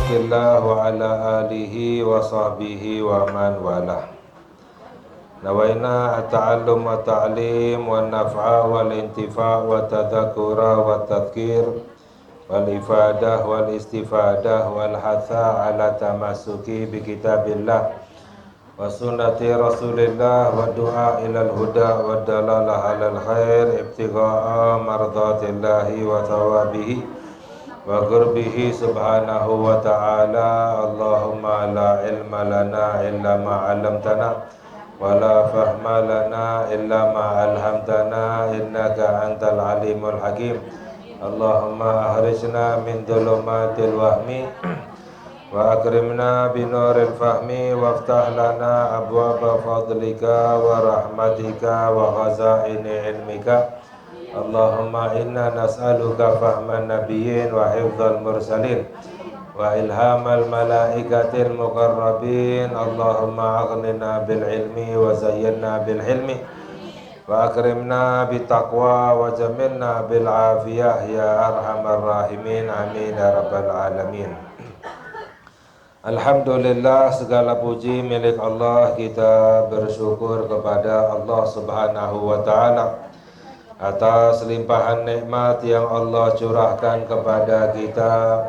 khalqillah wa ala alihi wa sahbihi wa man walah. Nawaina at-ta'allum wa ta'lim wa naf'a wal intifa' wa tadhakura wa tadhkir wal ifadah wal istifadah wal hatha ala tamasuki bi kitabillah wa sunnati rasulillah wa du'a ilal huda wa dalalah alal khair ibtigha'a mardatillahi wa thawabihi wa qurbihi subhanahu wa ta'ala. Allahumma la ilma lana illa ma 'allamtana wa la fahma lana illa ma 'allamtana innaka antal alimul hakim. Allahumma ahrijna min dhulumatil wahmi wa akrimna binuril fahmi waftah lana abwaba fadlika wa rahmatika wa khazaini ilmika. Allahumma inna nas'aluka fahman nabiyyin wa hifdzal mursalin wa ilhamal malaikatil muqarrabin. Allahumma aghnina bil ilmi wa zayyinna bil hilmi wa akrimna bit taqwa wa jamilna bil afiyah ya arhamar rahimin. Amin ya rabbal alamin. Alhamdulillah, segala puji milik Allah. Kita bersyukur kepada Allah Subhanahu wa ta'ala atas limpahan nikmat yang Allah curahkan kepada kita,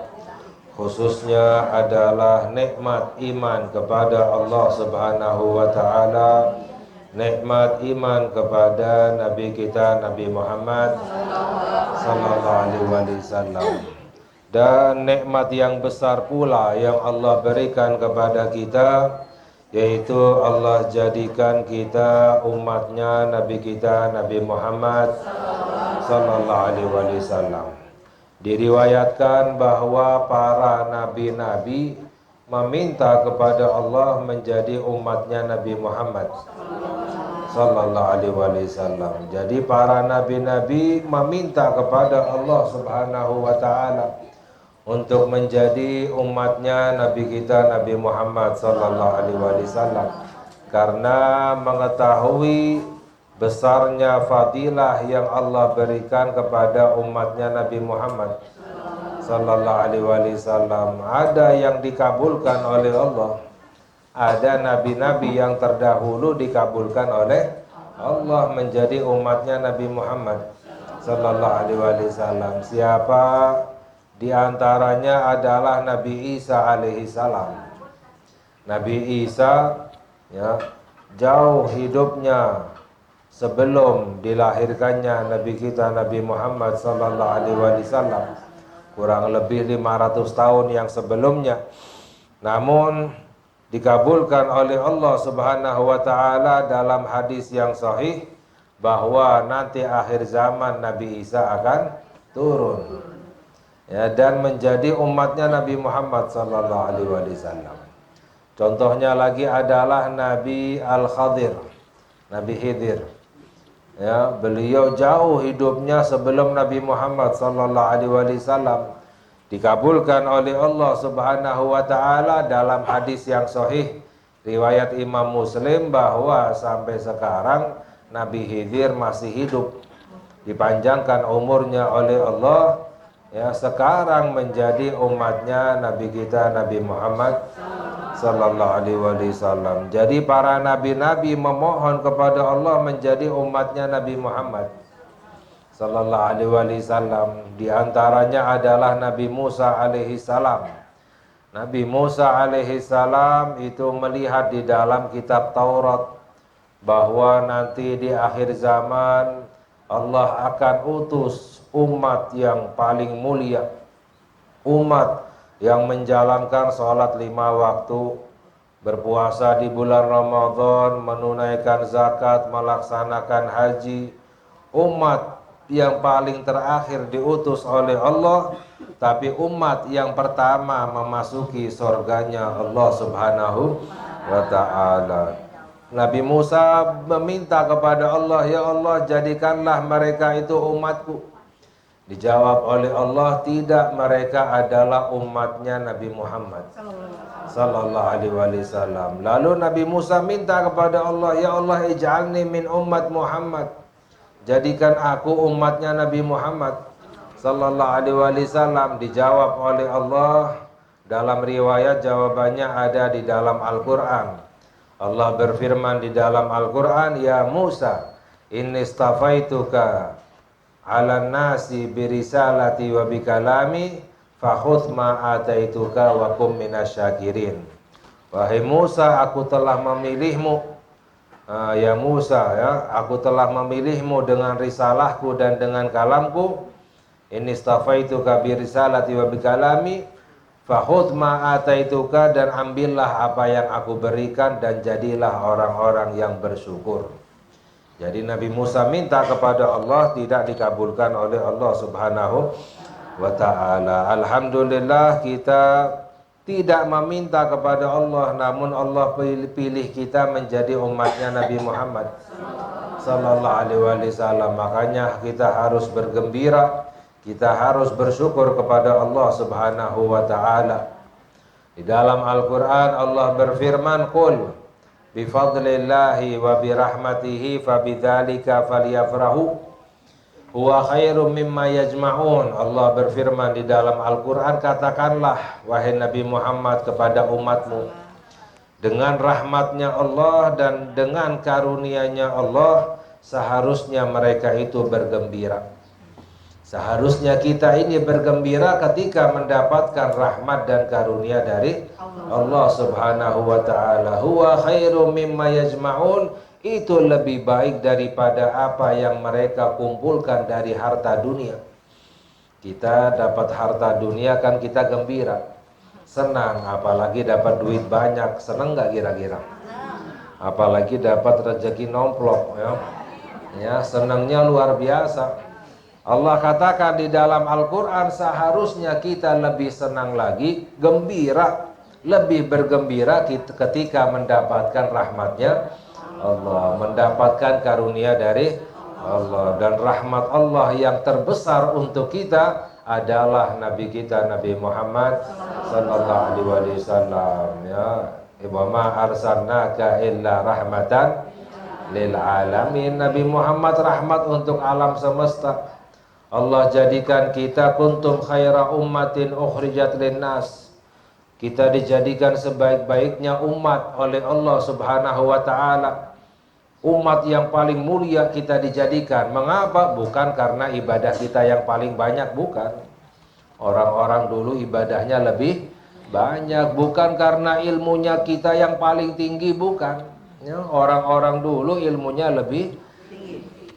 khususnya adalah nikmat iman kepada Allah Subhanahu wa ta'ala, nikmat iman kepada Nabi kita Nabi Muhammad sallallahu alaihi wasallam, dan nikmat yang besar pula yang Allah berikan kepada kita, yaitu Allah jadikan kita umatnya Nabi kita Nabi Muhammad sallallahu alaihi wasallam. Diriwayatkan bahwa para nabi-nabi meminta kepada Allah menjadi umatnya Nabi Muhammad sallallahu alaihi wasallam. Jadi para nabi-nabi meminta kepada Allah Subhanahu wa ta'ala untuk menjadi umatnya Nabi kita Nabi Muhammad sallallahu alaihi wasallam, karena mengetahui besarnya fadilah yang Allah berikan kepada umatnya Nabi Muhammad sallallahu alaihi wasallam. Ada yang dikabulkan oleh Allah, ada nabi-nabi yang terdahulu dikabulkan oleh Allah menjadi umatnya Nabi Muhammad sallallahu alaihi wasallam. Siapa di antaranya adalah Nabi Isa alaihi salam. Nabi Isa ya, jauh hidupnya sebelum dilahirkannya Nabi kita Nabi Muhammad sallallahu alaihi wasallam, kurang lebih 500 tahun yang sebelumnya. Namun dikabulkan oleh Allah Subhanahu wa ta'ala dalam hadis yang sahih bahwa nanti akhir zaman Nabi Isa akan turun ya, dan menjadi umatnya Nabi Muhammad sallallahu alaihi wasallam. Contohnya lagi adalah Nabi Al-Khadir, Nabi Khidir. Ya, beliau jauh hidupnya sebelum Nabi Muhammad sallallahu alaihi wasallam. Dikabulkan oleh Allah Subhanahu wa ta'ala dalam hadis yang sahih riwayat Imam Muslim bahwa sampai sekarang Nabi Khidir masih hidup, dipanjangkan umurnya oleh Allah. Ya, sekarang menjadi umatnya Nabi kita Nabi Muhammad sallallahu alaihi wasallam. Jadi para nabi-nabi memohon kepada Allah menjadi umatnya Nabi Muhammad sallallahu alaihi wasallam. Di antaranya adalah Nabi Musa alaihi salam. Nabi Musa alaihi salam itu melihat di dalam kitab Taurat bahwa nanti di akhir zaman Allah akan utus umat yang paling mulia, umat yang menjalankan sholat 5 waktu, berpuasa di bulan Ramadan, menunaikan zakat, melaksanakan haji. Umat yang paling terakhir diutus oleh Allah, tapi umat yang pertama memasuki surganya Allah Subhanahu wa ta'ala. Nabi Musa meminta kepada Allah, ya Allah, jadikanlah mereka itu umatku. Dijawab oleh Allah, tidak, mereka adalah umatnya Nabi Muhammad sallallahu alaihi wasallam. Lalu Nabi Musa minta kepada Allah, ya Allah, ij'alni min ummat Muhammad, jadikan aku umatnya Nabi Muhammad sallallahu alaihi wasallam. Dijawab oleh Allah, Dalam riwayat jawabannya ada di dalam Al-Quran. Allah berfirman di dalam Al-Quran, Ya Musa, inni stafaituka ala nasi birisalati wa bikalami fakhudh ma ataituka wa kum minasyakirin. Wahai Musa, aku telah memilihmu. Ya Musa, ya, aku telah memilihmu dengan risalahku dan dengan kalamku. Inni stafaituka birisalati wa bikalami fakhudh ma ataituka, dan ambillah apa yang aku berikan dan jadilah orang-orang yang bersyukur. Jadi Nabi Musa minta kepada Allah, tidak dikabulkan oleh Allah Subhanahu wa ta'ala. Alhamdulillah kita tidak meminta kepada Allah, namun Allah pilih kita menjadi umatnya Nabi Muhammad sallallahu alaihi wasallam. Makanya kita harus bergembira, kita harus bersyukur kepada Allah Subhanahu wa ta'ala. Di dalam Al-Quran Allah berfirman, Qul bifadlillahi wa birahmatihi fabidzalika falyafrahu huwa khairum mimma yajma'un. Allah berfirman di dalam Al-Quran, katakanlah wahai Nabi Muhammad kepada umatmu, dengan rahmatnya Allah dan dengan karunia-Nya Allah seharusnya mereka itu bergembira. Seharusnya kita ini bergembira ketika mendapatkan rahmat dan karunia dari Allah Subhanahu wa ta'ala. Huwa khairum mimma yajma'un, itu lebih baik daripada apa yang mereka kumpulkan dari harta dunia. Kita dapat harta dunia kan kita gembira, senang, apalagi dapat duit banyak, senang gak kira-kira? Apalagi dapat rezeki nomplok, ya senangnya luar biasa. Allah katakan di dalam Al-Quran, seharusnya kita lebih senang lagi, gembira, lebih bergembira ketika mendapatkan rahmatnya Allah, mendapatkan karunia dari Allah. Dan rahmat Allah yang terbesar untuk kita adalah Nabi kita, Nabi Muhammad sallallahu alaihi wasallam. Ya, wa ma arsalnaka illa rahmatan lil alamin. Nabi Muhammad rahmat untuk alam semesta. Allah jadikan kita kuntum khaira ummatin ukhrijat linnas. Kita dijadikan sebaik-baiknya umat oleh Allah Subhanahu wa ta'ala. Umat yang paling mulia kita dijadikan. Mengapa? Bukan karena ibadah kita yang paling banyak, bukan. Orang-orang dulu ibadahnya lebih banyak. Bukan karena ilmunya kita yang paling tinggi, bukan. Ya, orang-orang dulu ilmunya lebih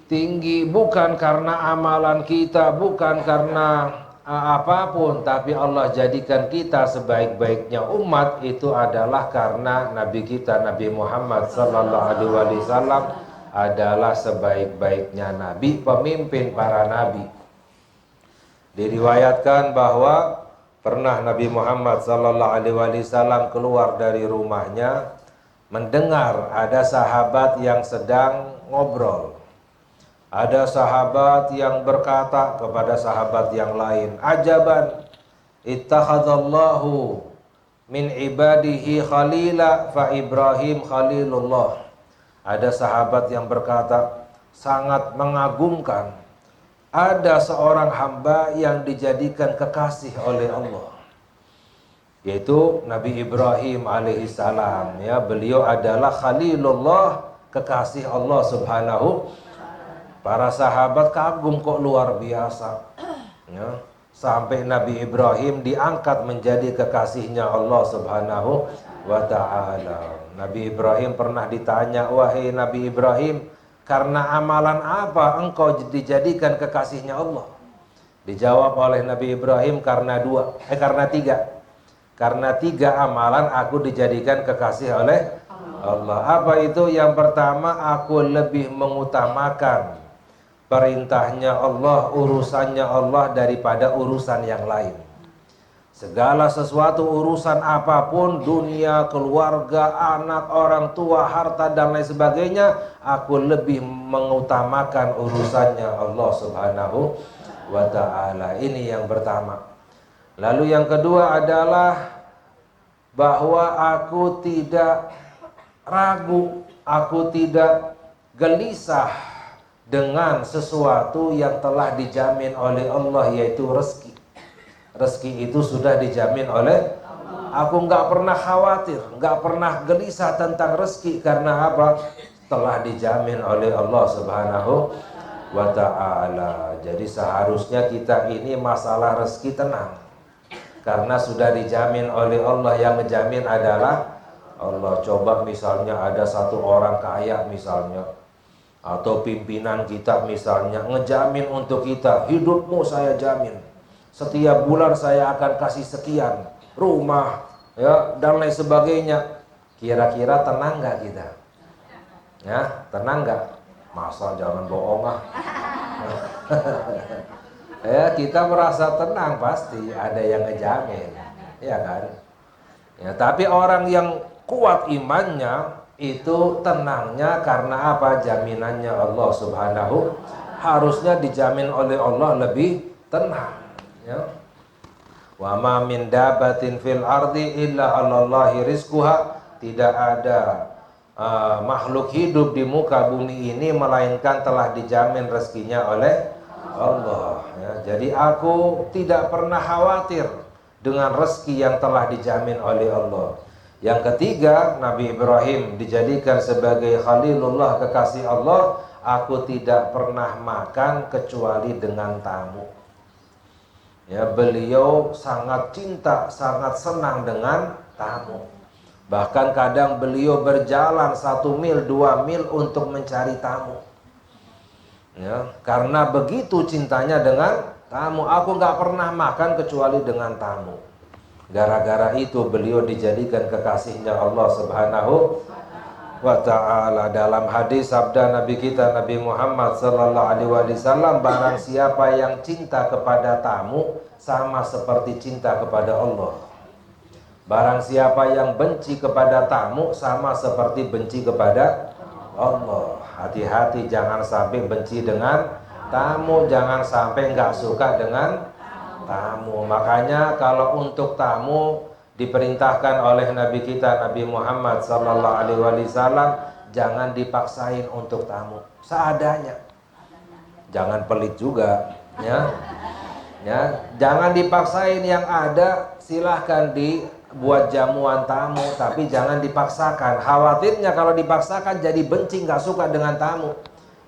tinggi, bukan karena amalan kita, bukan karena apapun, tapi Allah jadikan kita sebaik-baiknya umat itu adalah karena Nabi kita, Nabi Muhammad sallallahu alaihi wasallam adalah sebaik-baiknya nabi, pemimpin para nabi. Diriwayatkan bahwa pernah Nabi Muhammad sallallahu alaihi wasallam keluar dari rumahnya, mendengar ada sahabat yang sedang ngobrol. Ada sahabat yang berkata kepada sahabat yang lain, ajaban, ittakhadallahu min ibadihi khalila fa Ibrahim khalilullah. Ada sahabat yang berkata, sangat mengagumkan, ada seorang hamba yang dijadikan kekasih oleh Allah, yaitu Nabi Ibrahim alaihissalam. Ya, beliau adalah khalilullah, kekasih Allah Subhanahu. Para sahabat kagum, kok luar biasa, ya, sampai Nabi Ibrahim diangkat menjadi kekasihnya Allah Subhanahu wa ta'ala. Nabi Ibrahim pernah ditanya, wahai Nabi Ibrahim, karena amalan apa engkau dijadikan kekasihnya Allah? Dijawab oleh Nabi Ibrahim, karena tiga. Karena tiga amalan aku dijadikan kekasih oleh Allah. Apa itu? Yang pertama, aku lebih mengutamakan perintahnya Allah, urusannya Allah daripada urusan yang lain. Segala sesuatu, urusan apapun, dunia, keluarga, anak, orang tua, harta dan lain sebagainya, aku lebih mengutamakan urusannya Allah Subhanahu wa ta'ala. Ini yang pertama. Lalu yang kedua adalah bahwa aku tidak ragu, aku tidak gelisah dengan sesuatu yang telah dijamin oleh Allah, yaitu rezeki. Rezeki itu sudah dijamin oleh Aku nggak pernah khawatir, nggak pernah gelisah tentang rezeki. Karena apa? Telah dijamin oleh Allah Subhanahu wa ta'ala. Jadi seharusnya kita ini masalah rezeki tenang, karena sudah dijamin oleh Allah. Yang ngejamin adalah Allah. Coba misalnya ada satu orang kaya misalnya, atau pimpinan kita misalnya, ngejamin untuk kita, hidupmu saya jamin, setiap bulan saya akan kasih sekian, rumah, ya, dan lain sebagainya. Kira-kira tenang nggak kita? Ya, tenang nggak? Masa jangan bohong ah. Ya, kita merasa tenang, pasti ada yang ngejamin, ya kan? Ya, tapi orang yang kuat imannya itu tenangnya karena apa? Jaminannya Allah Subhanahu, harusnya dijamin oleh Allah, lebih tenang, ya. Wa ma min dabatin fil ardi illa 'alallahi rizquha. Tidak ada makhluk hidup di muka bumi ini melainkan telah dijamin rezekinya oleh Allah, ya. Jadi aku tidak pernah khawatir dengan rezeki yang telah dijamin oleh Allah. Yang ketiga, Nabi Ibrahim dijadikan sebagai Khalilullah, kekasih Allah. Aku tidak pernah makan kecuali dengan tamu. Ya, beliau sangat cinta, sangat senang dengan tamu. Bahkan kadang beliau berjalan 1 mil, 2 mil untuk mencari tamu. Ya, karena begitu cintanya dengan tamu. Aku nggak pernah makan kecuali dengan tamu. Gara-gara itu beliau dijadikan kekasihnya Allah Subhanahu wa ta'ala. Dalam hadis sabda Nabi kita Nabi Muhammad sallallahu alaihi wasallam, barang siapa yang cinta kepada tamu sama seperti cinta kepada Allah. Barang siapa yang benci kepada tamu sama seperti benci kepada Allah. Hati-hati, jangan sampai benci dengan tamu, jangan sampai nggak suka dengan tamu. Makanya kalau untuk tamu diperintahkan oleh Nabi kita Nabi Muhammad sallallahu alaihi wasallam, jangan dipaksain untuk tamu, seadanya. Jangan pelit juga, ya. Ya, jangan dipaksain, yang ada silahkan dibuat jamuan tamu, tapi jangan dipaksakan. Khawatirnya kalau dipaksakan jadi benci, nggak suka dengan tamu.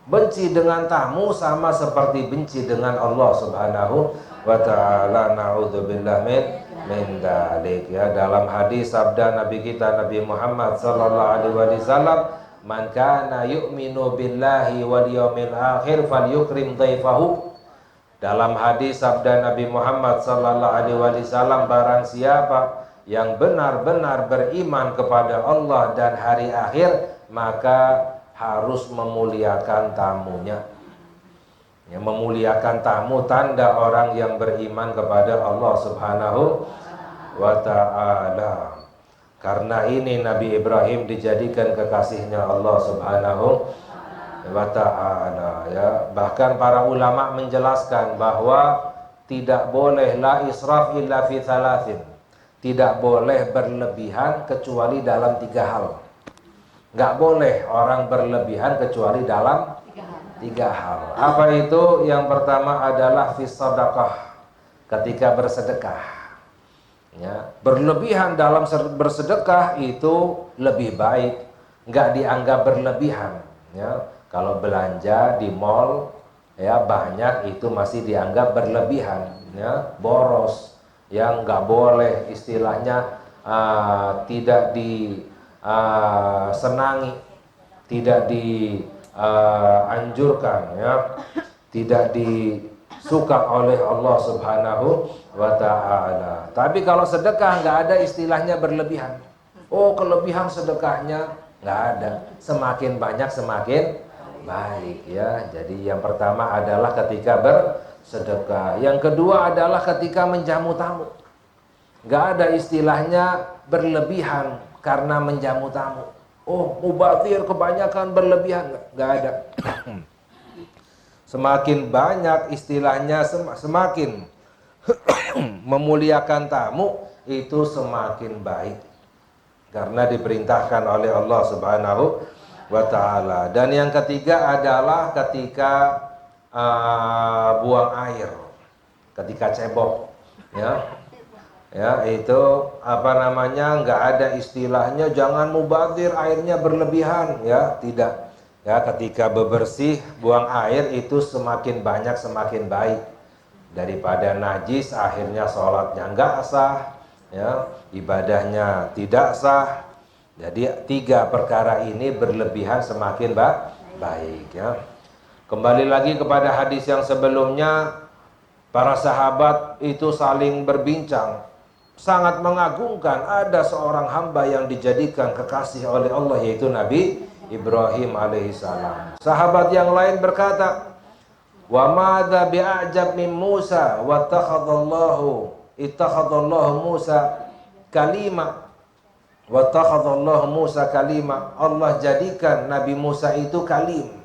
Benci dengan tamu sama seperti benci dengan Allah Subhanahu wa ta'ala. Na'udzubillah min dzalik, ya. Dalam hadis sabda Nabi kita Nabi Muhammad sallallahu alaihi wasallam, man kana yu'minu billahi wal yawmil akhir falyukrim dhaifahu. Dalam hadis sabda Nabi Muhammad sallallahu alaihi wasallam, barang siapa yang benar-benar beriman kepada Allah dan hari akhir, maka harus memuliakan tamunya. Ya, memuliakan tamu tanda orang yang beriman kepada Allah Subhanahu wa ta'ala. Karena ini Nabi Ibrahim dijadikan kekasihnya Allah Subhanahu wa ta'ala, ya. Bahkan para ulama menjelaskan bahwa tidak boleh la israf illa fi thalathin. Tidak boleh berlebihan kecuali dalam 3 hal. Nggak boleh orang berlebihan kecuali dalam 3 hal. Apa itu? Yang pertama adalah fi sadaqah, ketika bersedekah. Ya, berlebihan dalam bersedekah itu lebih baik, nggak dianggap berlebihan. Ya, kalau belanja di mall, ya, banyak, itu masih dianggap berlebihan, ya, boros, yang nggak boleh, istilahnya tidak disenangi, tidak dianjurkan, ya, tidak disuka oleh Allah Subhanahu wa ta'ala. Tapi kalau sedekah nggak ada istilahnya berlebihan. Oh, kelebihan sedekahnya nggak ada. Semakin banyak semakin baik, ya. Jadi yang pertama adalah ketika bersedekah. Yang kedua adalah ketika menjamu tamu. Nggak ada istilahnya berlebihan karena menjamu tamu. Oh, mubadzir, kebanyakan berlebihan, nggak ada. Semakin banyak istilahnya, semakin memuliakan tamu, itu semakin baik, karena diperintahkan oleh Allah Subhanahu wa ta'ala. Dan yang ketiga adalah ketika buang air, ketika cebok, ya. Ya, itu apa namanya, nggak ada istilahnya jangan mubazir airnya berlebihan, ya, tidak. Ya, ketika bebersih buang air itu semakin banyak semakin baik, daripada najis akhirnya sholatnya nggak sah, ya, ibadahnya tidak sah. Jadi 3 perkara ini berlebihan semakin baik, ya. Kembali lagi kepada hadis yang sebelumnya, para sahabat itu saling berbincang, sangat mengagungkan ada seorang hamba yang dijadikan kekasih oleh Allah, yaitu Nabi Ibrahim alaihissalam. Sahabat yang lain berkata, wa madza bi'ajab min Musa wa ittakhadallahu Musa kalima wa ittakhadallahu Musa kalima. Allah jadikan Nabi Musa itu kalim,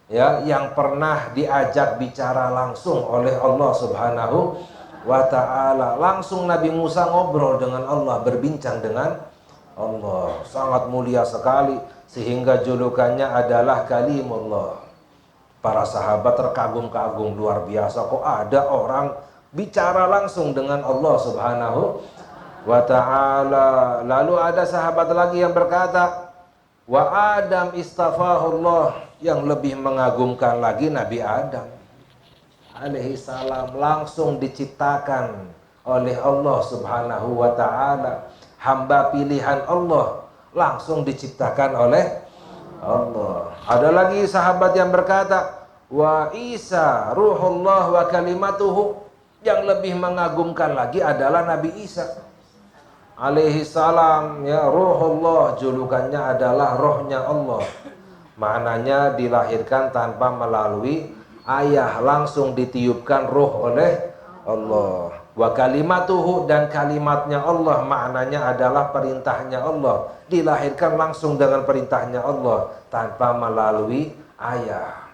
ya, yang pernah diajak bicara langsung oleh Allah Subhanahu wa ta'ala. Langsung Nabi Musa ngobrol dengan Allah, berbincang dengan Allah. Sangat mulia sekali, sehingga julukannya adalah Kalimullah. Para sahabat terkagum-kagum, luar biasa, kok ada orang bicara langsung dengan Allah Subhanahu wa ta'ala. Lalu ada sahabat lagi yang berkata, wa Adam istafahullah. Yang lebih mengagumkan lagi, Nabi Adam alaihi salam langsung diciptakan oleh Allah Subhanahu wa ta'ala. Hamba pilihan Allah, langsung diciptakan oleh Allah. Ada lagi sahabat yang berkata, wa Isa ruhullah wa kalimatuhu. Yang lebih mengagumkan lagi adalah Nabi Isa alaihi salam, ya, ruhullah, julukannya adalah rohnya Allah. Maknanya dilahirkan tanpa melalui ayah, langsung ditiupkan ruh oleh Allah. Wa kalimatuhu, dan kalimatnya Allah, maknanya adalah perintahnya Allah, dilahirkan langsung dengan perintahnya Allah tanpa melalui ayah.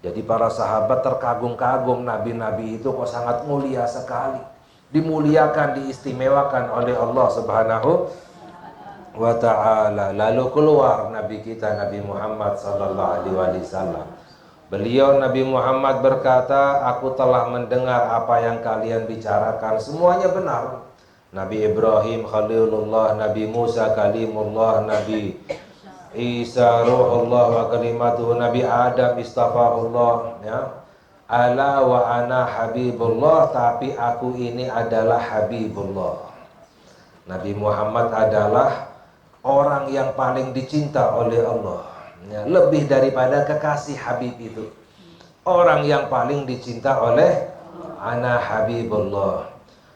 Jadi para sahabat terkagum-kagum, nabi-nabi itu kok sangat mulia sekali, dimuliakan, diistimewakan oleh Allah Subhanahu wa ta'ala. Lalu keluar Nabi kita Nabi Muhammad sallallahu alaihi wasallam. Beliau Nabi Muhammad berkata, aku telah mendengar apa yang kalian bicarakan, semuanya benar. Nabi Ibrahim Khalilullah, Nabi Musa Kalimullah, Nabi Isa Ruhullah wa kalimatuhu, Nabi Adam istafahullah, ya. Ala wa ana Habibullah, tapi aku ini adalah Habibullah. Nabi Muhammad adalah orang yang paling dicinta oleh Allah, ya, lebih daripada kekasih Habib itu. Orang yang paling dicinta oleh ana Habibullah.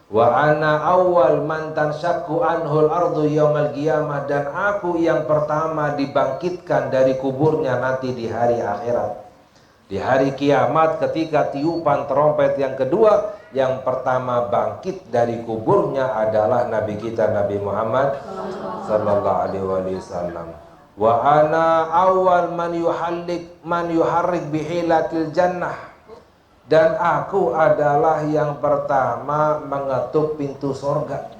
Wa ana awal man tanshaqqu anhul ardu yaumal qiyamah, dan aku yang pertama dibangkitkan dari kuburnya nanti di hari akhirat. Di hari kiamat ketika tiupan trompet yang kedua, yang pertama bangkit dari kuburnya adalah Nabi kita Nabi Muhammad sallallahu alaihi wasallam. Wa ana awal man yuharrik bihilatil jannah, dan aku adalah yang pertama mengetuk pintu sorga.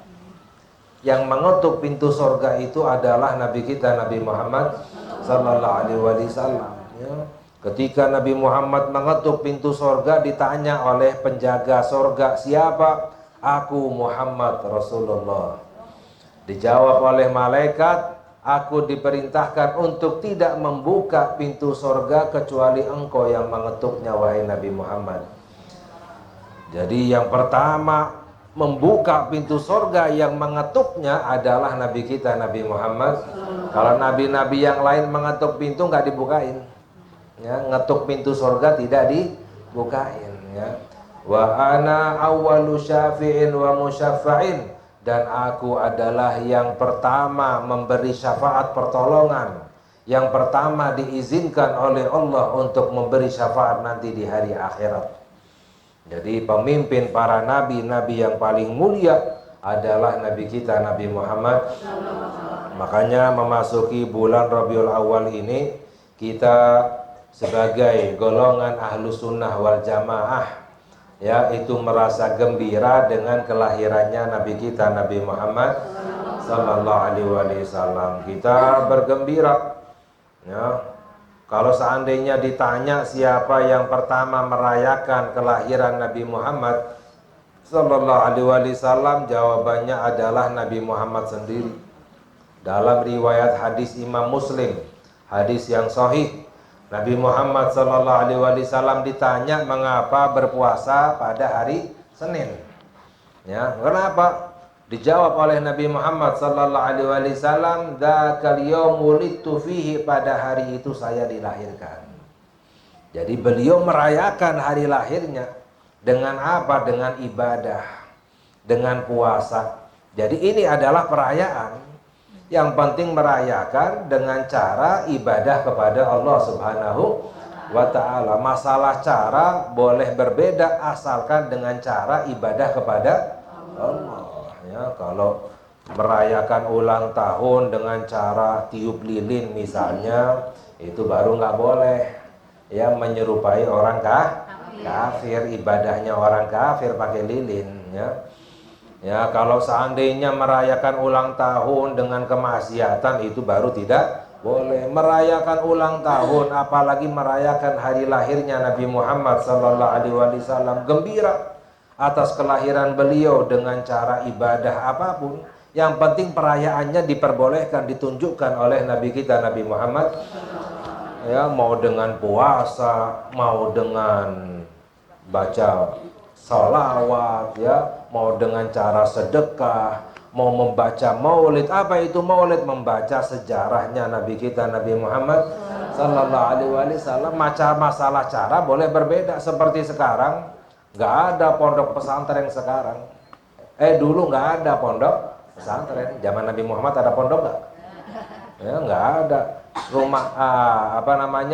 Yang mengetuk pintu sorga itu adalah Nabi kita Nabi Muhammad sallallahu alaihi wasallam, ya. Ketika Nabi Muhammad mengetuk pintu sorga, ditanya oleh penjaga sorga, siapa? Aku Muhammad Rasulullah. Dijawab oleh malaikat, aku diperintahkan untuk tidak membuka pintu sorga kecuali engkau yang mengetuknya, wahai Nabi Muhammad. Jadi yang pertama membuka pintu sorga, yang mengetuknya adalah Nabi kita Nabi Muhammad. Kalau nabi-nabi yang lain mengetuk pintu nggak dibukain, ya, ngetuk pintu sorga tidak dibukain, ya. Wa ana awwalu syafi'in wa musyaffa'in, dan aku adalah yang pertama memberi syafaat pertolongan, yang pertama diizinkan oleh Allah untuk memberi syafaat nanti di hari akhirat. Jadi pemimpin para nabi-nabi yang paling mulia adalah Nabi kita Nabi Muhammad. Makanya memasuki bulan Rabiul Awal ini, kita sebagai golongan ahlu sunnah wal jamaah, ya, itu merasa gembira dengan kelahirannya Nabi kita Nabi Muhammad sallallahu alaihi wasallam. Kita bergembira, ya. Kalau seandainya ditanya siapa yang pertama merayakan kelahiran Nabi Muhammad Sallallahu alaihi wasallam? Jawabannya adalah Nabi Muhammad sendiri. Dalam riwayat hadis Imam Muslim, hadis yang sahih, Nabi Muhammad sallallahu alaihi wasallam ditanya mengapa berpuasa pada hari Senin. Ya, kenapa? Dijawab oleh Nabi Muhammad sallallahu alaihi wasallam, "Dzakal yaum wulidtu fihi," pada hari itu saya dilahirkan. Jadi beliau merayakan hari lahirnya dengan apa? Dengan ibadah, dengan puasa. Jadi ini adalah perayaan. Yang penting merayakan dengan cara ibadah kepada Allah Subhanahu wa ta'ala. Masalah cara boleh berbeda asalkan dengan cara ibadah kepada Allah. Ya, kalau merayakan ulang tahun dengan cara tiup lilin misalnya, itu baru nggak boleh. Ya, menyerupai orang kafir, ibadahnya orang kafir pakai lilin. Ya, kalau seandainya merayakan ulang tahun dengan kemaksiatan, itu baru tidak boleh. Merayakan ulang tahun, apalagi merayakan hari lahirnya Nabi Muhammad sallallahu alaihi wasallam, gembira atas kelahiran beliau dengan cara ibadah apapun. Yang penting perayaannya diperbolehkan, ditunjukkan oleh Nabi kita Nabi Muhammad. Ya, mau dengan puasa, mau dengan baca salawat, ya, mau dengan cara sedekah, mau membaca maulid. Apa itu maulid? Membaca sejarahnya Nabi kita Nabi Muhammad sallallahu alaihi wasallam. Masalah cara boleh berbeda. Seperti sekarang nggak ada pondok pesantren sekarang. Dulu nggak ada pondok pesantren. Zaman Nabi Muhammad ada pondok nggak? Ya, nggak ada. Rumah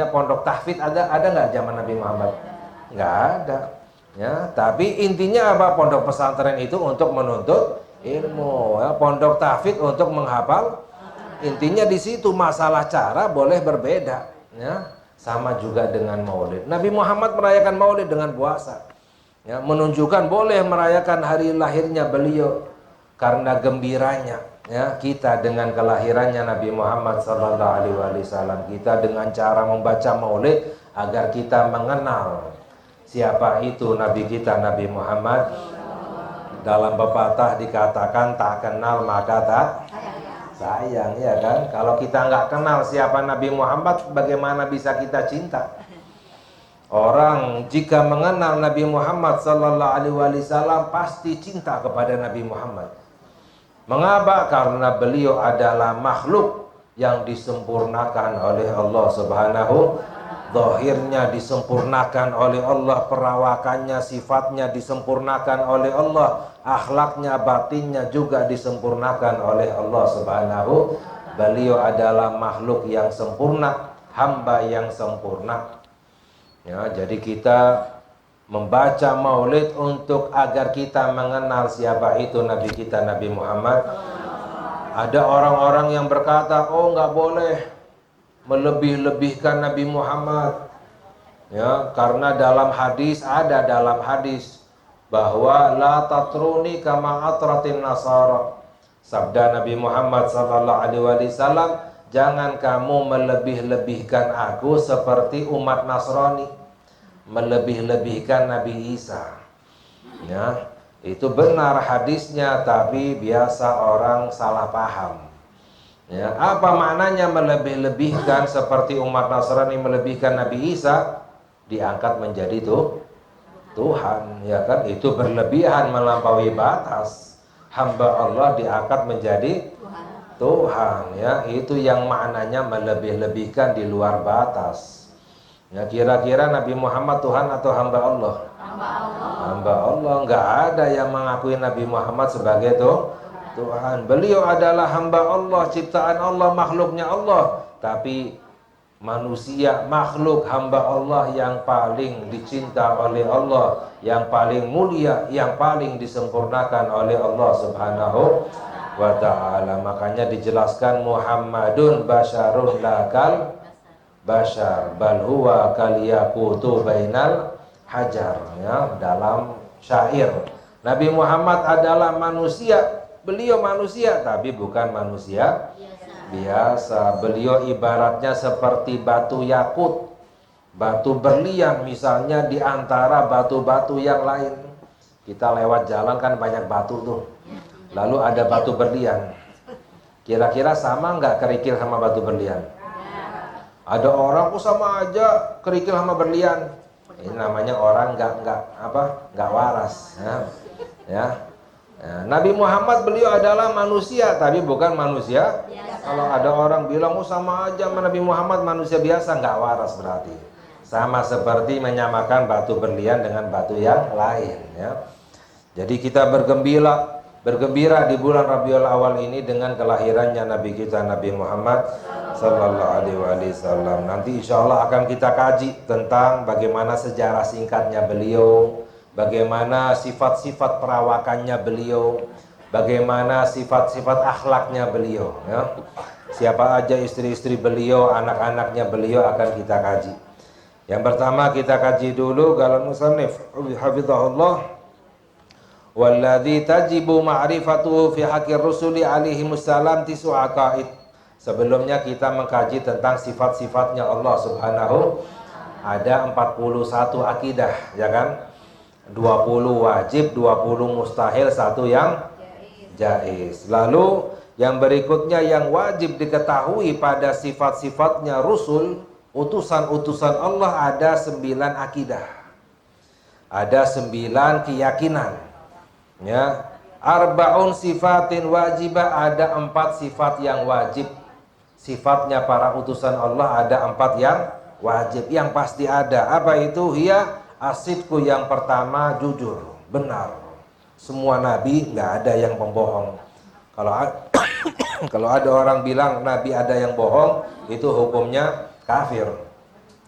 pondok tahfidz ada nggak zaman Nabi Muhammad? Nggak ada. Ya, tapi intinya apa? Pondok pesantren itu untuk menuntut ilmu, ya. Pondok tahfidz untuk menghafal. Intinya di situ. Masalah cara boleh berbeda, ya. Sama juga dengan maulid. Nabi Muhammad merayakan maulid dengan puasa, ya, menunjukkan boleh merayakan hari lahirnya beliau karena gembiranya, ya, kita dengan kelahirannya Nabi Muhammad sallallahu alaihi wasallam. Kita dengan cara membaca maulid agar kita mengenal siapa itu Nabi kita Nabi Muhammad. Dalam pepatah dikatakan tak kenal maka tak sayang, ya kan? Kalau kita nggak kenal siapa Nabi Muhammad, bagaimana bisa kita cinta? Orang jika mengenal Nabi Muhammad sallallahu alaihi wasallam pasti cinta kepada Nabi Muhammad. Mengapa? Karena beliau adalah makhluk yang disempurnakan oleh Allah Subhanahu. Zahirnya disempurnakan oleh Allah, perawakannya, sifatnya disempurnakan oleh Allah, akhlaknya, batinnya juga disempurnakan oleh Allah Subhanahu. Beliau adalah makhluk yang sempurna, hamba yang sempurna. Ya, jadi kita membaca maulid untuk agar kita mengenal siapa itu Nabi kita Nabi Muhammad. Ada orang-orang yang berkata, oh nggak boleh melebih-lebihkan Nabi Muhammad, ya, karena dalam hadis bahwa la tatruni kama atratin nasara. Sabda Nabi Muhammad sallallahu alaihi wasallam, jangan kamu melebih-lebihkan aku seperti umat Nasrani melebih-lebihkan Nabi Isa. Ya, itu benar hadisnya, tapi biasa orang salah paham. Ya, apa maknanya melebih-lebihkan seperti umat Nasrani melebihkan Nabi Isa? Diangkat menjadi Tuhan, ya kan? Itu berlebihan, melampaui batas. Hamba Allah diangkat menjadi Tuhan, ya. Itu yang maknanya melebih-lebihkan di luar batas. Ya, kira-kira Nabi Muhammad Tuhan atau hamba Allah? Hamba Allah. Nggak ada yang mengakui Nabi Muhammad sebagai Tuhan. Beliau adalah hamba Allah, ciptaan Allah, makhluknya Allah. Tapi manusia, makhluk hamba Allah yang paling dicinta oleh Allah, yang paling mulia, yang paling disempurnakan oleh Allah Subhanahu wa ta'ala. Makanya dijelaskan Muhammadun basyarun lakal bashar bal huwa kaliyakutu bainal hajar, ya, dalam syair. Nabi Muhammad adalah manusia. Beliau manusia, tapi bukan manusia biasa. Beliau ibaratnya seperti batu yakut, batu berlian misalnya, di antara batu-batu yang lain. Kita lewat jalan kan banyak batu tuh. Lalu ada batu berlian. Kira-kira sama nggak kerikil sama batu berlian? Ada orang kok sama aja kerikil sama berlian. Ini namanya orang nggak waras. Ya. Nabi Muhammad beliau adalah manusia, tapi bukan manusia. Kalau ada orang bilang sama aja sama Nabi Muhammad manusia biasa, nggak waras berarti. Sama seperti menyamakan batu berlian dengan batu yang lain. Ya. Jadi kita bergembira di bulan Rabiul Awal ini dengan kelahirannya Nabi kita Nabi Muhammad Sallallahu Alaihi Wasallam. Nanti insya Allah akan kita kaji tentang bagaimana sejarah singkatnya beliau, bagaimana sifat-sifat perawakannya beliau, bagaimana sifat-sifat akhlaknya beliau. Ya. Siapa aja istri-istri beliau, anak-anaknya beliau akan kita kaji. Yang pertama kita kaji dulu kalau musannif hafizahullah. Walladzi tajibu ma'rifatuhu fi haqqir rusuli alaihi wassalam tisu aqaid. Sebelumnya kita mengkaji tentang sifat-sifatnya Allah Subhanahu. Ada 41 akidah, ya kan? 20 wajib, 20 mustahil, 1 yang jaiz. Lalu yang berikutnya yang wajib diketahui pada sifat-sifatnya Rasul, utusan-utusan Allah ada 9 akidah. Ada 9 keyakinan. Ya, arba'un sifatin wajibah, ada 4 sifat yang wajib. Sifatnya para utusan Allah ada 4 yang wajib, yang pasti ada. Apa itu? Hiya asidku, yang pertama jujur, benar. Semua nabi nggak ada yang pembohong. Kalau ada orang bilang nabi ada yang bohong, itu hukumnya kafir,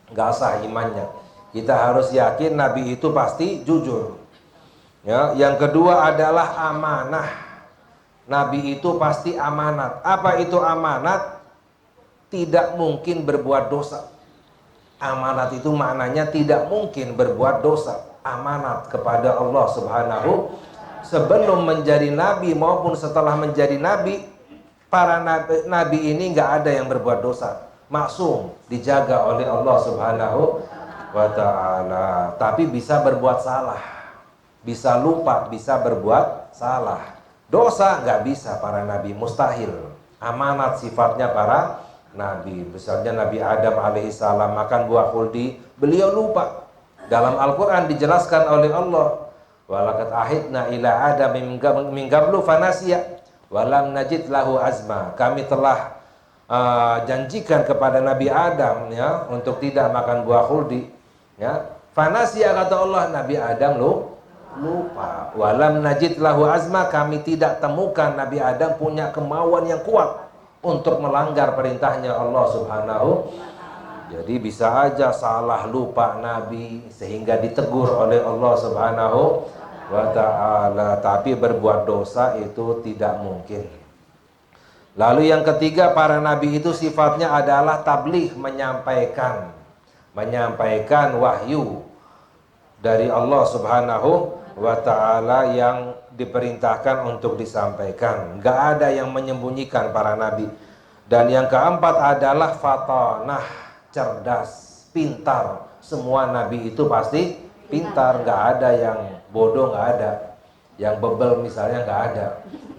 nggak sah imannya. Kita harus yakin nabi itu pasti jujur. Ya, yang kedua adalah amanah. Nabi itu pasti amanat. Apa itu amanat? Tidak mungkin berbuat dosa. Amanat itu maknanya tidak mungkin berbuat dosa. Amanat kepada Allah Subhanahu. Sebelum menjadi nabi maupun setelah menjadi nabi, para nabi ini nggak ada yang berbuat dosa. Maksum, dijaga oleh Allah Subhanahu wa ta'ala. Tapi bisa berbuat salah, bisa lupa, bisa berbuat salah. Dosa nggak bisa para nabi, mustahil. Amanat sifatnya para nabi. Misalnya Nabi Adam alaihissalam makan buah khuldi, beliau lupa. Dalam Al-Quran dijelaskan oleh Allah, walaqad ahidna ila Adam min qablu fanasiya walam najid lahu azma. Kami telah janjikan kepada Nabi Adam, ya, untuk tidak makan buah khuldi, ya. Fanasiya kata Allah, Nabi Adam lupa. Walam najid lahu azma, kami tidak temukan Nabi Adam punya kemauan yang kuat untuk melanggar perintahnya Allah Subhanahu. Jadi bisa aja salah, lupa Nabi sehingga ditegur oleh Allah Subhanahu wa ta'ala, tapi berbuat dosa itu tidak mungkin. Lalu yang ketiga, para nabi itu sifatnya adalah tabligh, menyampaikan wahyu dari Allah Subhanahu wa ta'ala yang diperintahkan untuk disampaikan. Gak ada yang menyembunyikan para nabi. Dan yang keempat adalah fatanah, cerdas, pintar. Semua nabi itu pasti pintar, gak ada yang bodoh, gak ada yang bebel misalnya, gak ada.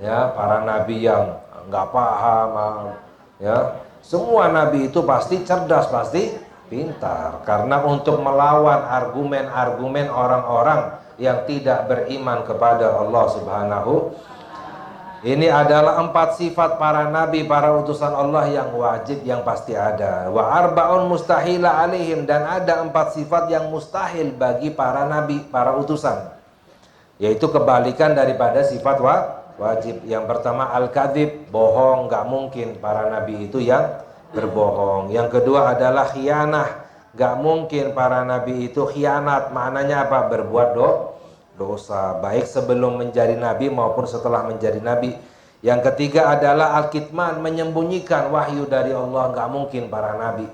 Ya, para nabi yang gak paham, ya. Semua nabi itu pasti cerdas, pasti pintar. Karena untuk melawan argumen-argumen orang-orang yang tidak beriman kepada Allah Subhanahu. Ini adalah 4 sifat para nabi, para utusan Allah yang wajib, yang pasti ada. Wa arba'un mustahila alaihim, dan ada 4 sifat yang mustahil bagi para nabi, para utusan. Yaitu kebalikan daripada sifat wajib. Yang pertama al-kadzib, bohong, gak mungkin para nabi itu yang berbohong. Yang kedua adalah khianah, gak mungkin para nabi itu khianat. Maknanya apa? Berbuat dosa, baik sebelum menjadi nabi maupun setelah menjadi nabi. Yang ketiga adalah al-kitman, menyembunyikan wahyu dari Allah, gak mungkin para nabi.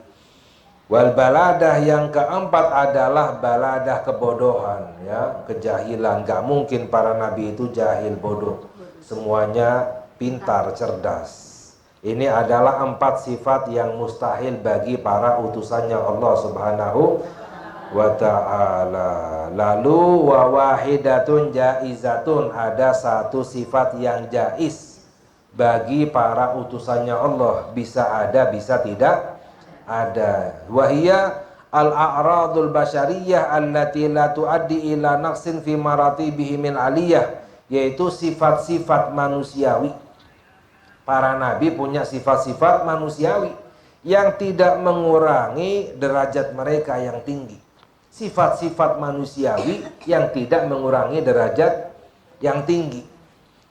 Wal baladah, yang keempat adalah baladah, kebodohan, ya, kejahilan. Gak mungkin para nabi itu jahil, bodoh. Semuanya pintar, cerdas. Ini adalah 4 sifat yang mustahil bagi para utusannya Allah Subhanahu wa ta'ala. Lalu wa wahidatun jaizatun, ada satu sifat yang jaiz bagi para utusannya Allah, bisa ada bisa tidak ada. Wahia al-a'radul basyariyah allati la tuaddi ila naqsin fi maratibihi min aliyah, yaitu sifat-sifat manusiawi. Para nabi punya sifat-sifat manusiawi yang tidak mengurangi derajat mereka yang tinggi. Sifat-sifat manusiawi yang tidak mengurangi derajat yang tinggi.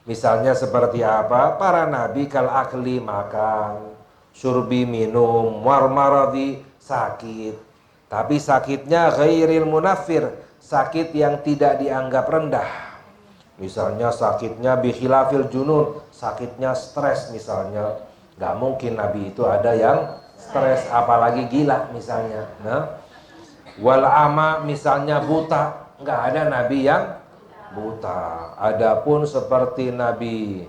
Misalnya seperti apa? Para nabi kal akli, makan, syurbi, minum, war maradi, sakit. Tapi sakitnya ghairil munafir, sakit yang tidak dianggap rendah. Misalnya sakitnya bikhilafil junun, sakitnya stres misalnya. Gak mungkin nabi itu ada yang stres, apalagi gila misalnya. Nah, wal ama misalnya buta, gak ada nabi yang buta. Adapun seperti Nabi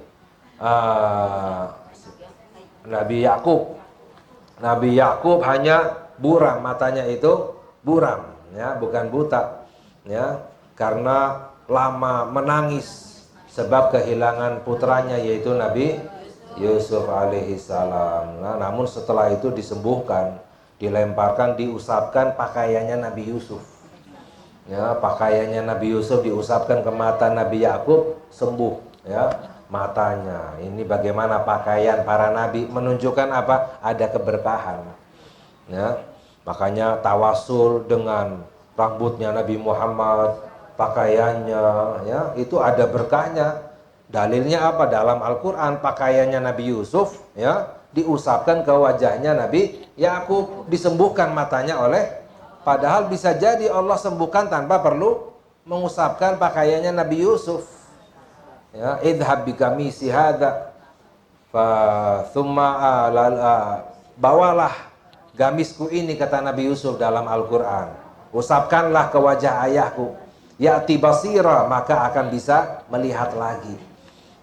Yakub, Nabi Yakub hanya buram, matanya itu buram, ya, bukan buta, ya, karena lama menangis sebab kehilangan putranya yaitu Nabi Yusuf alaihissalam. Nah, namun setelah itu disembuhkan, dilemparkan, diusapkan pakaiannya Nabi Yusuf. Ya, pakaiannya Nabi Yusuf diusapkan ke mata Nabi Yakub, sembuh, ya, matanya. Ini bagaimana pakaian para nabi, menunjukkan apa? Ada keberkahan. Ya, makanya tawasul dengan rambutnya Nabi Muhammad, pakaiannya, ya, itu ada berkahnya. Dalilnya apa? Dalam Al-Quran pakaiannya Nabi Yusuf, ya, diusapkan ke wajahnya Nabi Yakub, disembuhkan matanya oleh, padahal bisa jadi Allah sembuhkan tanpa perlu mengusapkan pakaiannya Nabi Yusuf. Ya, idhab bikamisi hadza fa thumma bawalah gamisku ini, kata Nabi Yusuf dalam Al-Quran, usapkanlah ke wajah ayahku, ya'ti basira, maka akan bisa melihat lagi.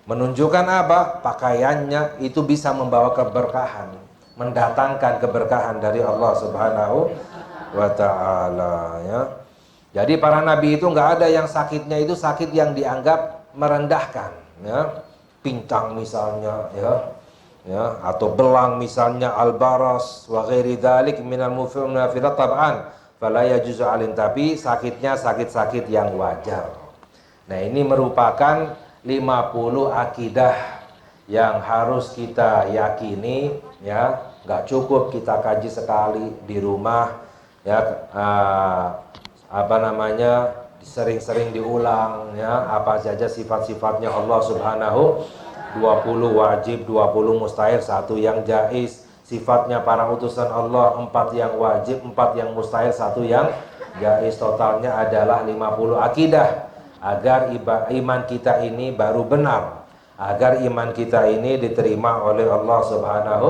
Menunjukkan apa? Pakaiannya itu bisa membawa keberkahan, mendatangkan keberkahan dari Allah Subhanahu wa ta'ala, ya. Jadi para nabi itu nggak ada yang sakitnya itu sakit yang dianggap merendahkan, ya. Pincang misalnya, ya, atau belang misalnya, al-baras wa ghairi dzalik minal munafirat tab'an fala yajuzu alim, tapi sakitnya sakit-sakit yang wajar. Nah, ini merupakan 50 akidah yang harus kita yakini, ya. Nggak cukup kita kaji sekali di rumah, ya, sering-sering diulang, ya, apa saja sifat-sifatnya Allah Subhanahu, 20 wajib, 20 mustahil, 1 yang jaiz. Sifatnya para utusan Allah, 4 yang wajib, 4 yang mustahil, 1 yang jaiz. Totalnya adalah 50 akidah. Agar iman kita ini baru benar, agar iman kita ini diterima oleh Allah Subhanahu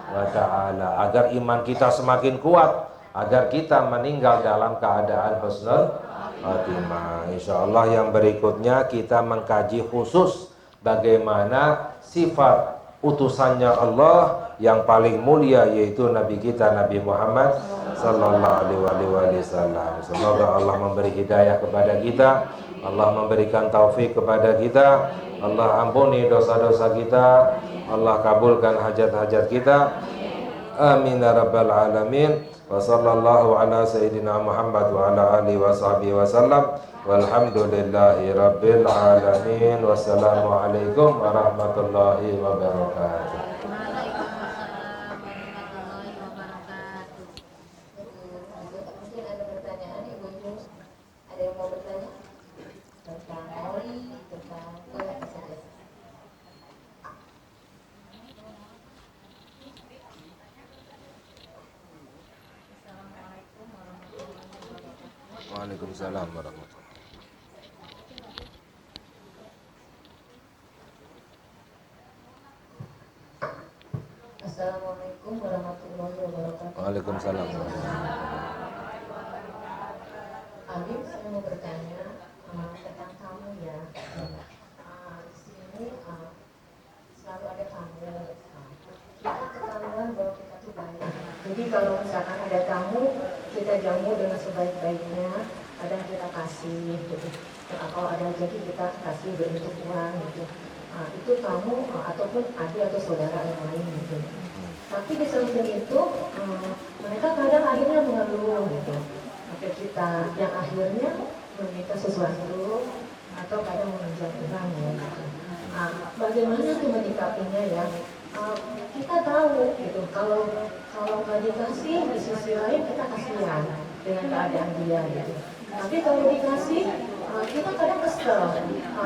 wa ta'ala, agar iman kita semakin kuat, agar kita meninggal dalam keadaan husnul khatimah. Insyaallah yang berikutnya kita mengkaji khusus bagaimana sifat utusannya Allah yang paling mulia, yaitu Nabi kita Nabi Muhammad sallallahu alaihi wasallam. Semoga Allah memberi hidayah kepada kita, Allah memberikan taufik kepada kita, Allah ampuni dosa-dosa kita, Allah kabulkan hajat-hajat kita. Amin ya rabbal alamin. Wa sallallahu ala sayyidina Muhammad wa ala alihi wa sahbihi wa sallam. Walhamdulillahi rabbil alamin. Wassalamualaikum warahmatullahi wabarakatuh. Waalaikumsalam warahmatullahi wabarakatuh. Assalamualaikum warahmatullahi wabarakatuh. Waalaikumsalam. Amin, saya mau bertanya tentang kamu, ya. Di sini selalu ada kamu. Kita ketahuan bahwa kita tuh baik. Jadi kalau misalkan ada tamu, kita jamu dengan sebaik-baiknya, kadang kita kasih gitu. Nah, kalau ada rezeki kita kasih bentuk uang gitu. Itu tamu ataupun adik atau saudara yang lain gitu. Tapi di samping itu mereka kadang akhirnya mengeluh gitu. Sampai kita yang akhirnya meminta sesuatu atau kadang meminjam uang ya. Gitu. Bagaimana tuh menyikapinya ya? Kita tahu gitu kalau nggak dikasih di sisi lain kita kasihan dengan keadaan dia gitu. Tapi kalau dikasih kita kadang kesel.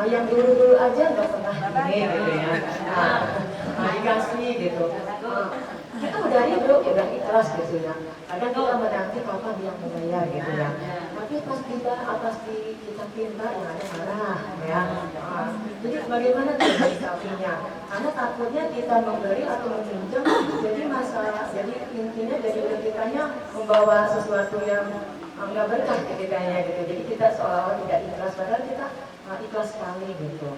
Yang dulu aja nggak pernah gini gitu ya. Dikasih gitu. Kita udah ridho, udah ikhlas gitu ya. Kadang kita menanti kapan dia membayar gitu ya. Tapi pas kita kita pinta yang ada marah ya. Jadi bagaimana tuh menyikapinya? Karena takutnya kita memberi atau meminjam jadi masalah. Jadi intinya dari kitanya membawa sesuatu yang nggak berkah kitanya gitu. Jadi kita seolah-olah tidak ikhlas padahal kita ikhlas sekali gitu.